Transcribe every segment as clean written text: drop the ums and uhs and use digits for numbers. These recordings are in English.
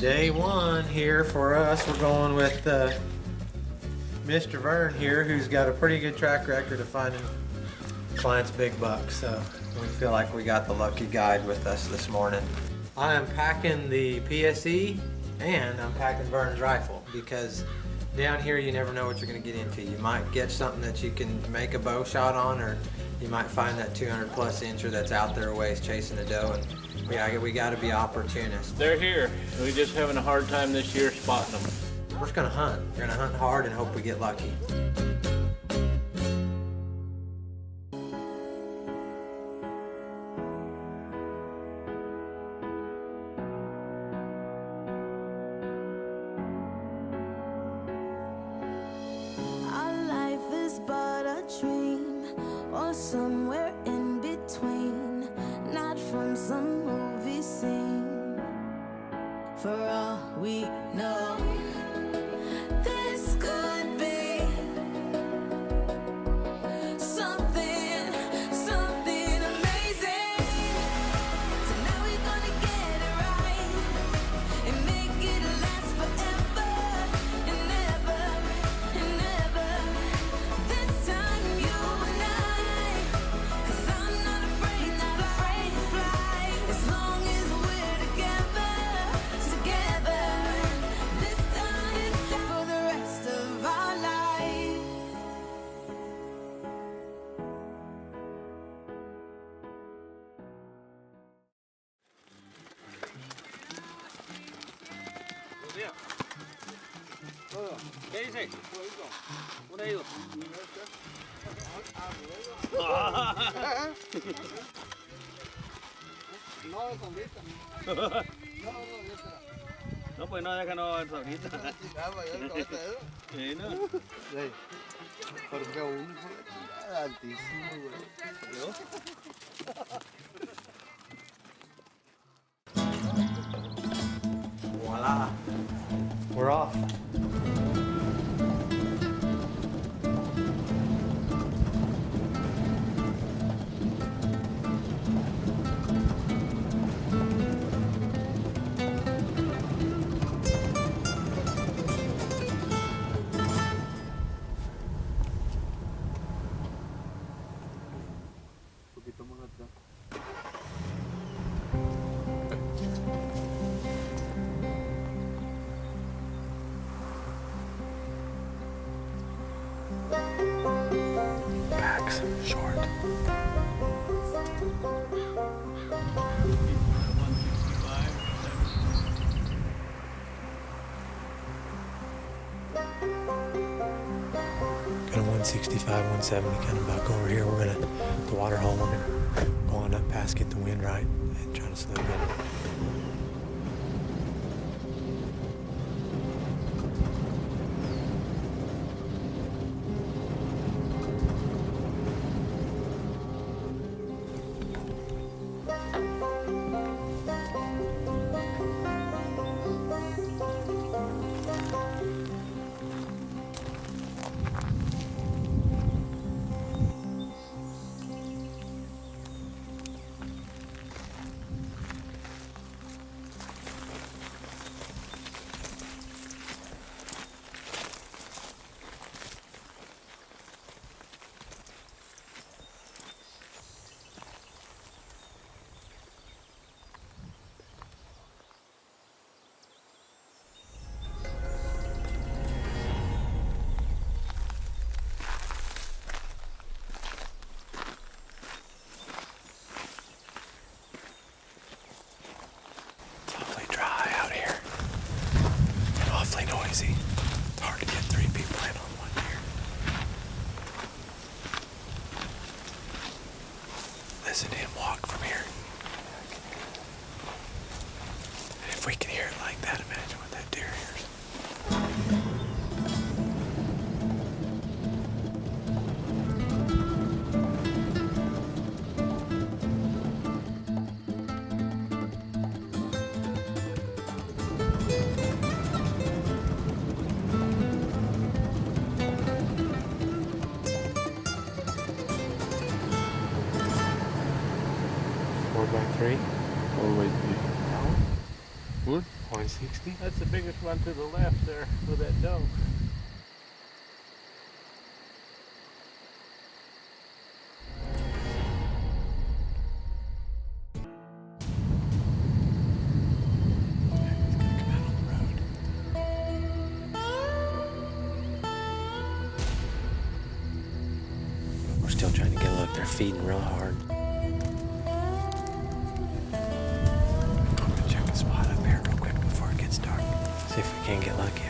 Day one here for us. We're going with Mr. Vern here, who's got a pretty good track record of finding clients big bucks. So we feel like we got the lucky guide with us this morning. I am packing the PSE and I'm packing Vern's rifle because down here you never know what you're going to get into. You might get something that you can make a bow shot on, or you might find that 200 plus incher that's out there a ways chasing a doe, and we got to be opportunists. They're here. We're just having a hard time this year spotting them. We're just going to hunt. We're going to hunt hard and hope we get lucky. Somewhere in between, not from some movie scene. For all we know, this could be something amazing. So now we're gonna get it right and make it last forever and ever and ever. This time you and I. ¿Qué dice? ¿Dónde ha ido? No, pues no, déjanos ahorita. Sí, ¿no? Porque uno fue altísimo, güey. Voila. We're off. Back's short. Got a 165, 170 kind of buck over here. We're gonna, the water hole, we're gonna go on up past, get the wind right, and try to slip in. Noisy. It's hard to get 3 people in on one deer. Listen to him walk from here. And if we can hear it like that, imagine what that deer hears. By 3. Always be. No. Wood? Or 360. That's the biggest one to the left there with that doe. We're still trying to get a look. They're feeding real hard. I'm gonna check a spot up here real quick before it gets dark. See if we can get lucky.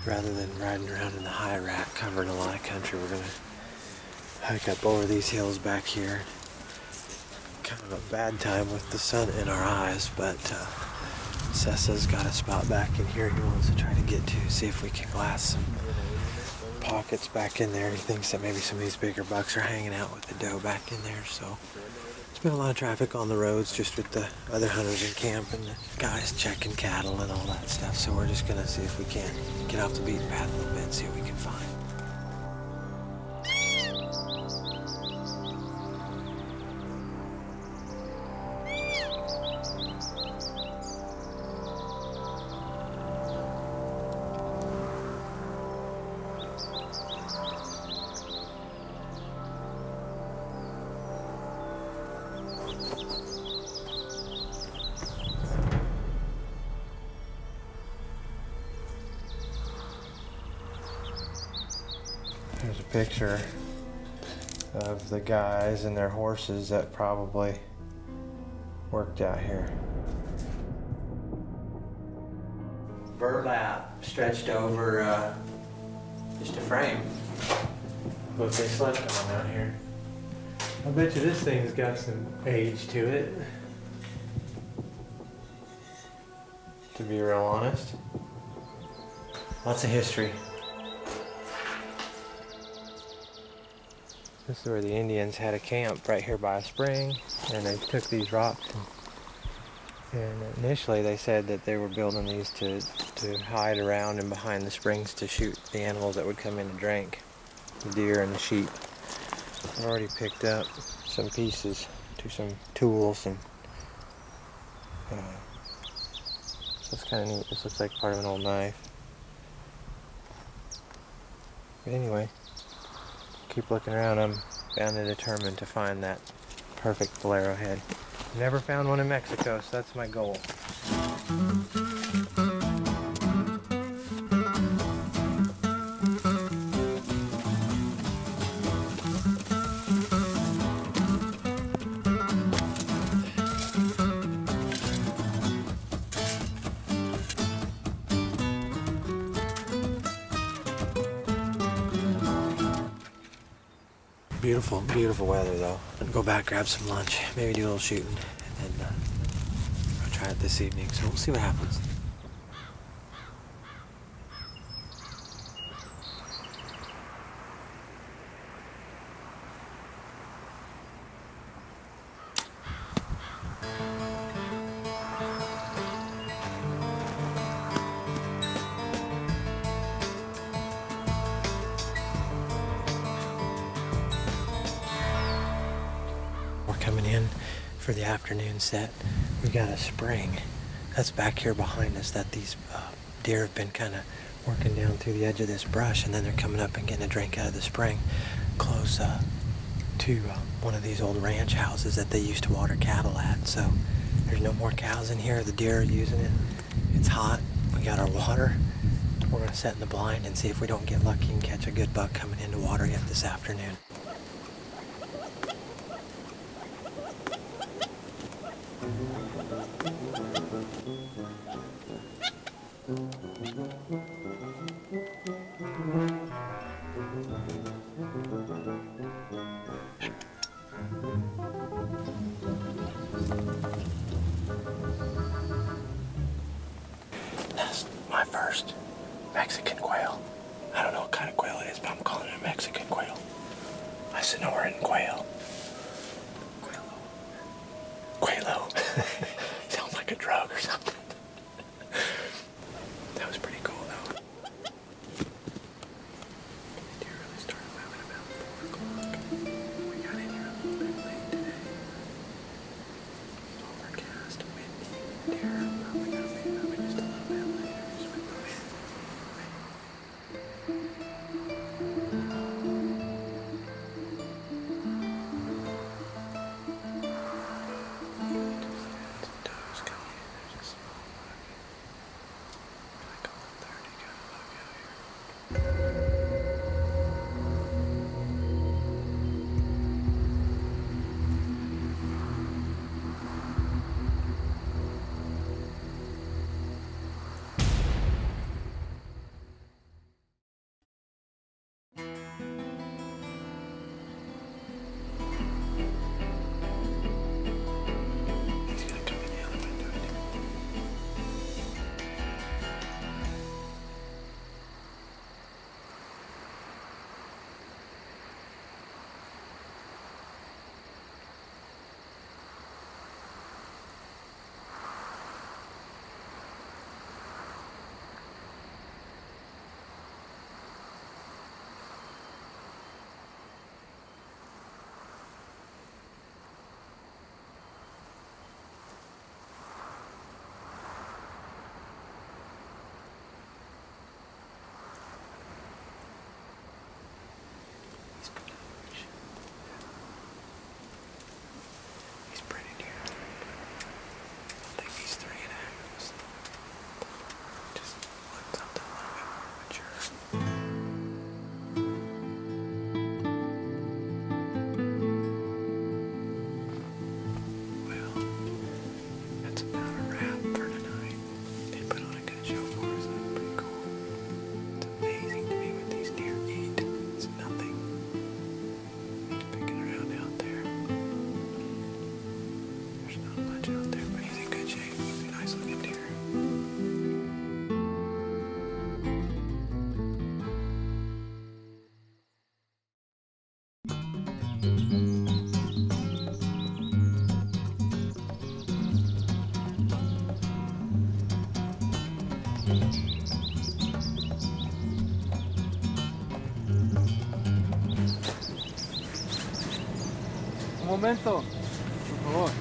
Rather than riding around in the high rack covering a lot of country, we're gonna hike up over these hills back here. Kind of a bad time with the sun in our eyes, but Sessa's got a spot back in here he wants to try to get to, see if we can glass some pockets back in there. He thinks that maybe some of these bigger bucks are hanging out with the doe back in there, so there's been a lot of traffic on the roads just with the other hunters in camp and the guys checking cattle and all that stuff. So we're just gonna see if we can get off the beaten path a little bit and see what we can find. There's a picture of the guys and their horses that probably worked out here. Burlap stretched over just a frame. Look, they slept on out here. I bet you this thing's got some age to it. To be real honest. Lots of history. This is where the Indians had a camp right here by a spring, and they took these rocks and initially they said that they were building these to hide around and behind the springs to shoot the animals that would come in and drink, the deer and the sheep. I've already picked up some pieces to some tools, and so it's kind of neat. This looks like part of an old knife. But anyway, keep looking around. I'm bound and determined to find that perfect bolero head. Never found one in Mexico, so that's my goal. Beautiful, beautiful weather though. I'm gonna go back, grab some lunch, maybe do a little shooting, and then I'll try it this evening, so we'll see what happens. Coming in for the afternoon set. We got a spring that's back here behind us that these deer have been kind of working down through the edge of this brush, and then they're coming up and getting a drink out of the spring close to one of these old ranch houses that they used to water cattle at. So there's no more cows in here. The deer are using it. It's hot. We got our water. We're going to set in the blind and see if we don't get lucky and catch a good buck coming into water yet this afternoon. That's my first Mexican quail. I don't know what kind of quail it is, but I'm calling it a Mexican quail. A Sonoran quail. Quelo. Sounds like a drug or something. That was pretty cool though. The deer really started moving about 4 o'clock. We got in here a little bit late today. Overcast, windy. Deer probably got moving just a little bit later. So we move in. Does coming in. There's a small buck. Like 11:30 got a buck out here. He's gonna come in the other window, I think. He's pretty large. He's pretty dear. I think he's 3.5. Just want something a little bit more mature. Well, that's about a wrap for tonight. They put on a good show for us. That was pretty cool. It's amazing to me what these deer eat. It's nothing. Picking around out there. There's not much out there, but he's in good shape. He's a nice looking deer. Un momento, por favor.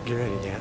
Get ready, Dad.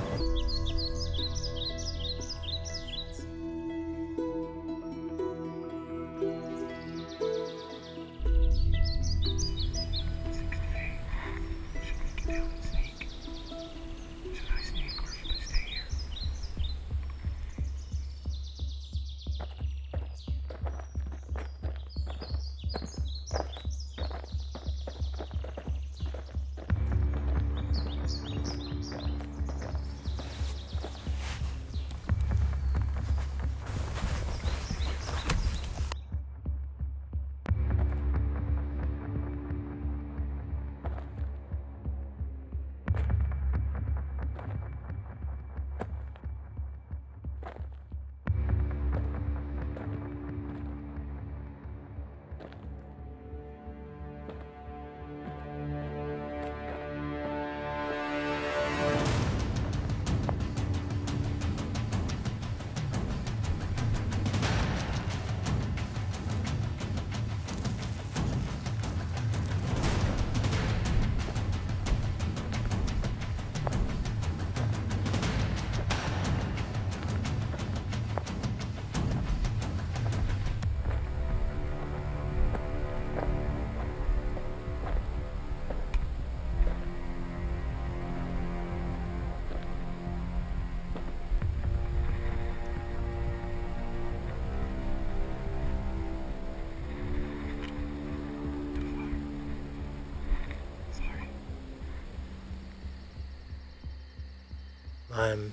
I'm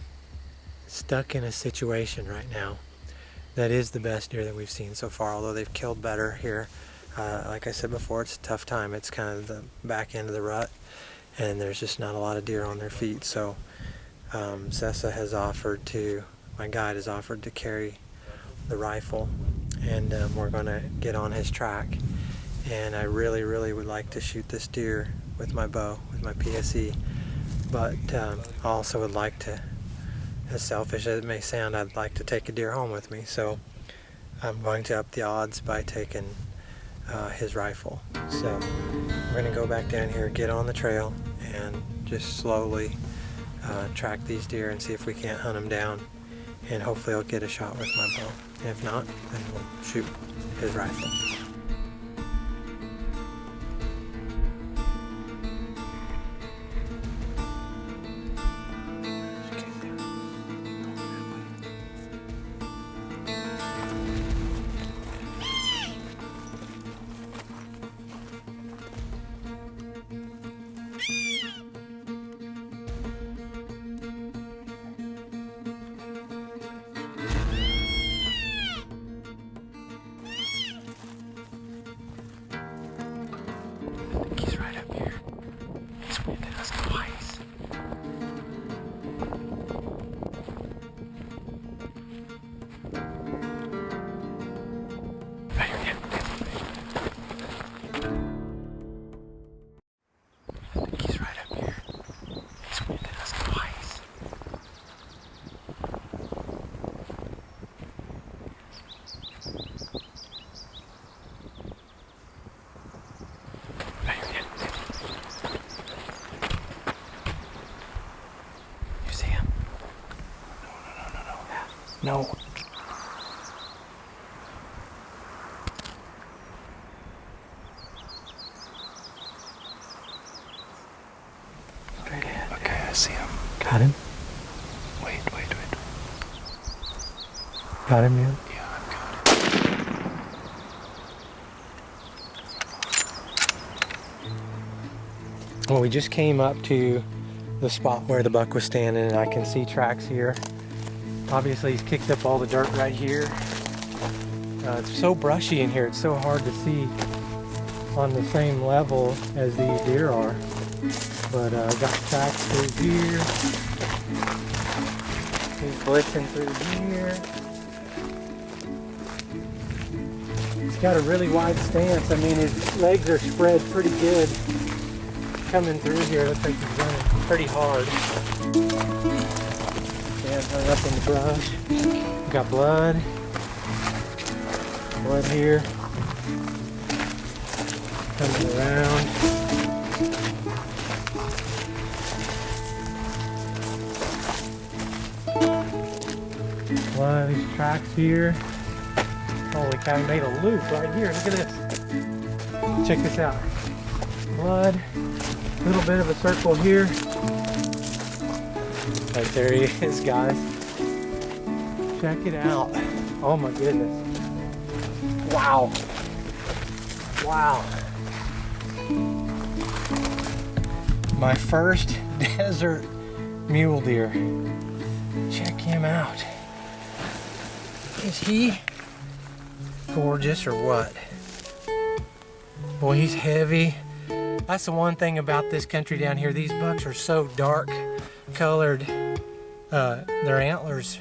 stuck in a situation right now that is the best deer that we've seen so far, although they've killed better here. Like I said before, it's a tough time. It's kind of the back end of the rut, and there's just not a lot of deer on their feet. So Sessa has offered to, my guide has offered to carry the rifle and we're gonna get on his track. And I really would like to shoot this deer with my bow, with my PSE, but I also would like to, as selfish as it may sound, I'd like to take a deer home with me. So I'm going to up the odds by taking his rifle. So we're gonna go back down here, get on the trail, and just slowly track these deer and see if we can't hunt them down. And hopefully I'll get a shot with my bow. And if not, then we'll shoot his rifle. He's right up here. He's winking us twice. Right here, I think he's right up here. He's winking us twice. You see him? No. Straight ahead. Okay, I see him. Got him? Wait. Got him, man? Yeah, I've got it. Well, we just came up to the spot where the buck was standing, and I can see tracks here. Obviously, he's kicked up all the dirt right here. It's so brushy in here, it's so hard to see on the same level as these deer are. But got tracks through here. He's blitzing through here. He's got a really wide stance. I mean, his legs are spread pretty good. Coming through here, looks like he's running pretty hard. Stands right up in the brush. We got blood. Blood here. Coming around. One of these tracks here. Holy cow, he made a loop right here. Look at this. Check this out. Blood. Little bit of a circle here. Right there he is, guys. Check it out. Oh my goodness. Wow. Wow. My first desert mule deer. Check him out. Is he gorgeous or what? Boy, he's heavy. That's the one thing about this country down here. These bucks are so dark colored. Their antlers.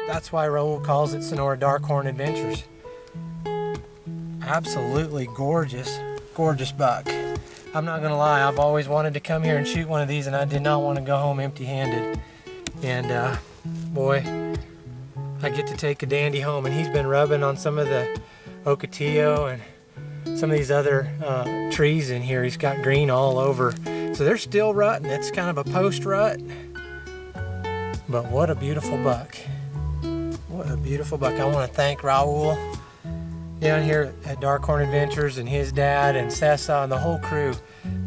That's why Raul calls it Sonora Darkhorn Adventures. Absolutely gorgeous, gorgeous buck. I'm not gonna lie, I've always wanted to come here and shoot one of these, and I did not want to go home empty-handed. And boy, I get to take a dandy home, and he's been rubbing on some of the ocotillo and some of these other trees in here. He's got green all over. So they're still rutting. It's kind of a post rut. But what a beautiful buck. What a beautiful buck. I want to thank Raul down here at Darkhorn Adventures and his dad and Cessa and the whole crew.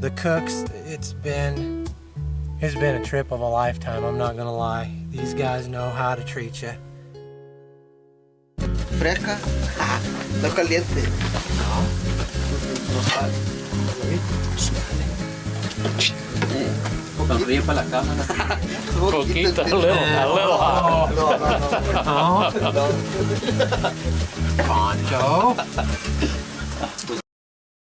The cooks, it's been a trip of a lifetime, I'm not gonna lie. These guys know how to treat you. Fresca? No caliente. Sonríe para la cámara. Poquito, a little hot. Poncho.